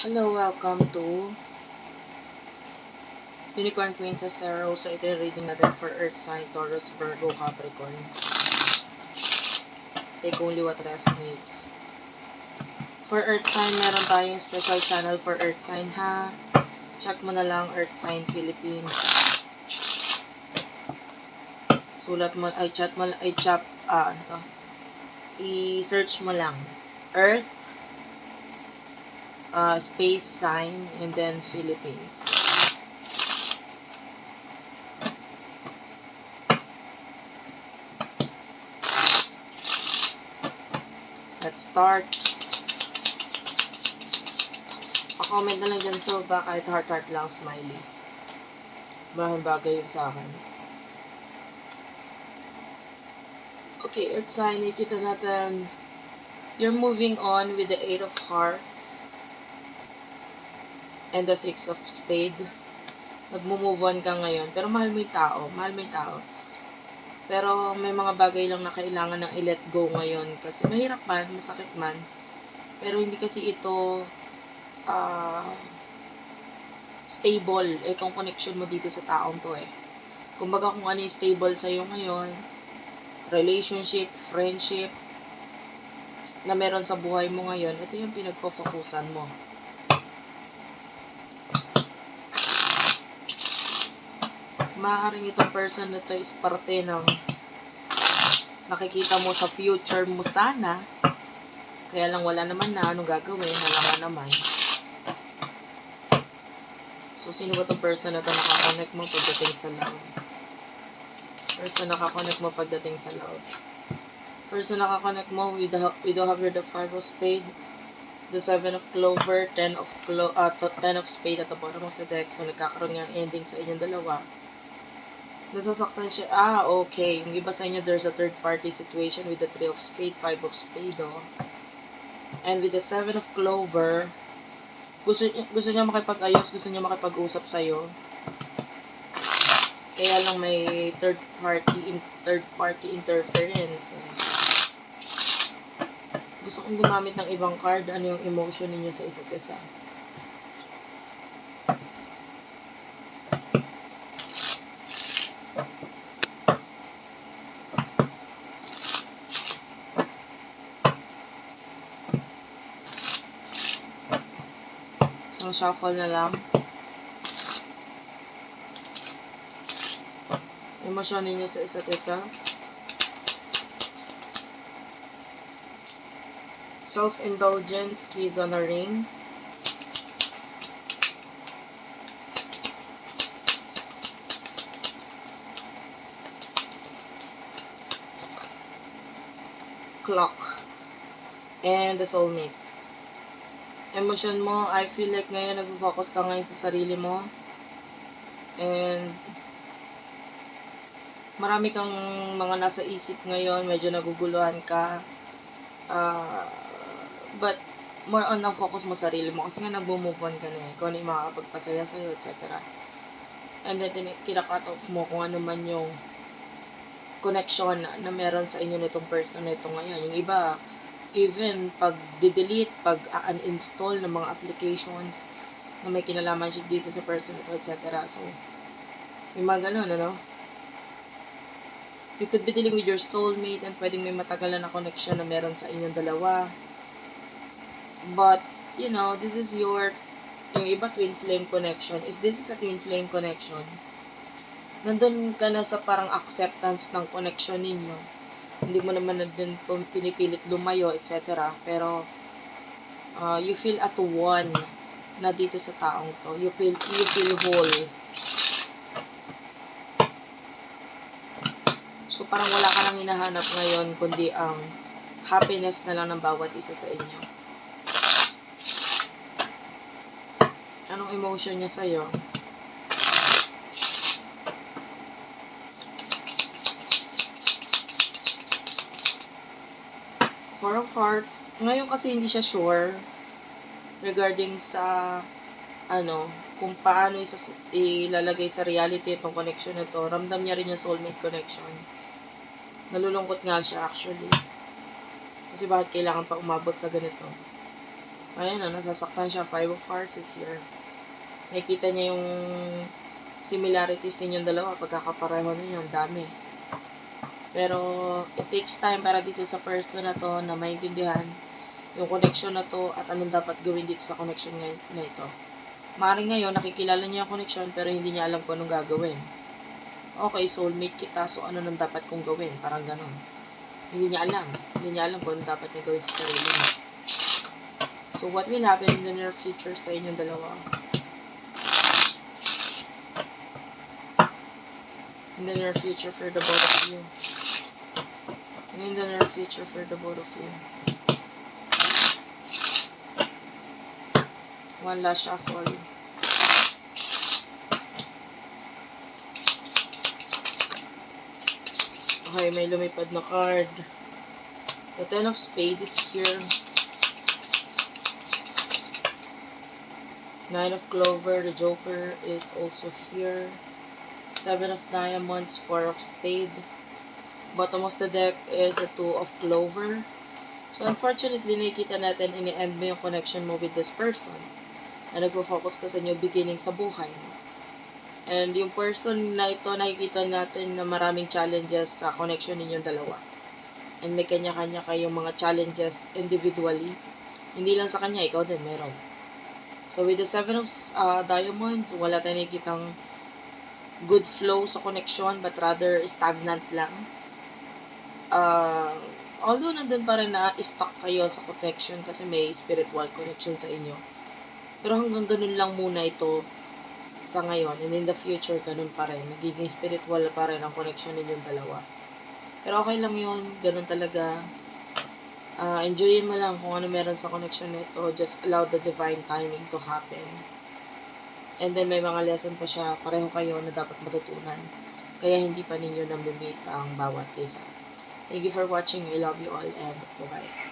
Hello, welcome to Unicorn Princess Tarot. So, ito yung reading natin for Earth sign, Taurus, Virgo, Capricorn. Take only what resonates. For Earth sign, meron tayong special channel for Earth sign, ha? Check mo na lang Earth sign Philippines. Sulat mo, i-search mo lang. Earth, space sign, and then Philippines. Let's start. Pa-comment na lang dyan sa baba, kahit heart lang, smileys. Maraming bagay yun sa akin. Okay, Earth sign, nakikita natin you're moving on with the 8 of Hearts and the 6 of Spade. Nagmo-move on ka ngayon, pero mahal mo yung tao. Pero may mga bagay lang na kailangan ng i-let go ngayon kasi mahirap man, masakit man. Pero hindi kasi ito stable, itong connection mo dito sa taong to eh. Kumbaga kung ano yung stable sa'yo ngayon, relationship, friendship, na meron sa buhay mo ngayon, ito yung pinagfo-focusan mo. Maaaring itong person na to is parte ng nakikita mo sa future mo sana, kaya lang wala naman na, anong gagawin, wala naman. So, sino ba itong person na to nakakonect mo pagdating sa love? Person nakakonect mo pagdating sa love. Person nakakonect mo, we do have the 5 of Spade, the 7 of Clover, 10 of Spade at the bottom of the deck. So, nagkakaroon ng ending sa inyong dalawa. Nasasaktan siya. Okay. Yung iba sa inyo, there's a third party situation with the 3 of Spade, 5 of Spade, oh. And with the 7 of Clover, gusto niya makipag-ayos, gusto niya makipag-usap sa'yo. Kaya lang may third party interference. Gusto kong gumamit ng ibang card. Ano yung emotion ninyo sa isa't isa? So, shuffle na lang. Emosyon ninyo sa isa't isa. Self-indulgence, keys on a ring. Clock. And the soulmate. Emotion mo, I feel like ngayon nag-focus ka ngayon sa sarili mo. And marami kang mga nasa isip ngayon, medyo naguguluhan ka. But more on ang focus mo sa sarili mo kasi nga nag-move on ka na eh. Kung ano yung makakapagpasaya sa'yo, etc. And then kina-cut off mo kung ano man yung connection na meron sa inyo nitong person na ito ngayon. Yung iba, even pag-delete, pag-uninstall ng mga applications na may kinalaman siya dito sa person ito, etc. So, may mga ganun, ano? You could be dealing with your soulmate and pwedeng may matagalan na connection na meron sa inyong dalawa. But, you know, this is yung iba twin flame connection. If this is a twin flame connection, nandun ka na sa parang acceptance ng connection ninyo. Hindi mo naman na din pinipilit lumayo, etc. Pero, you feel at one na dito sa taong to. You feel whole. So, parang wala ka lang hinahanap ngayon, kundi ang happiness na lang ng bawat isa sa inyo. Anong emotion niya sa'yo? Four of Hearts. Ngayon kasi hindi siya sure regarding sa kung paano ilalagay sa reality itong connection na to. Ramdam niya rin yung soulmate connection. Nalulungkot nga siya actually. Kasi bakit kailangan pa umabot sa ganito? Ayan, nasasaktan siya. 5 of Hearts is here. Nakikita niya yung similarities ninyong dalawa. Pagkakapareho ninyo, ang dami. Pero, it takes time para dito sa person na to na maintindihan yung connection na to at anong dapat gawin dito sa connection na ito. Maaaring ngayon, nakikilala niya yung connection pero hindi niya alam kung anong gagawin. Okay, soulmate kita, so ano nang dapat kong gawin? Parang ganon. Hindi niya alam. Hindi niya alam kung ano dapat niya gawin sa sarili niya. So, what will happen in the near future sa inyong dalawa? In the near future for the both of you. In the near future for the both of you. One last shuffle. Okay, may lumipad na card. The Ten of Spades is here. Nine of Clover, the Joker is also here. Seven of Diamonds, Four of Spade. Bottom of the deck is the Two of Clover. So, unfortunately, nakikita natin ini-end mo yung connection mo with this person. Na nagpo-focus ka sa new beginning sa buhay mo. And yung person na ito, nakikita natin na maraming challenges sa connection ninyong dalawa. And may kanya-kanya kayong mga challenges individually. Hindi lang sa kanya, ikaw din meron. So, with the Seven of Diamonds, wala tayong nakikitang good flow sa connection, but rather stagnant lang. Although nandun pa rin na stuck kayo sa connection kasi may spiritual connection sa inyo. Pero hanggang ganun lang muna ito sa ngayon. And in the future, ganun pa rin. Nagiging spiritual pa rin ang connection ninyong dalawa. Pero okay lang yun. Ganun talaga. Enjoyin mo lang kung ano meron sa connection nito. Just allow the divine timing to happen. And then may mga lesson pa siya. Pareho kayo na dapat matutunan. Kaya hindi pa ninyo namimit ang bawat isa. Thank you for watching. I love you all and bye-bye.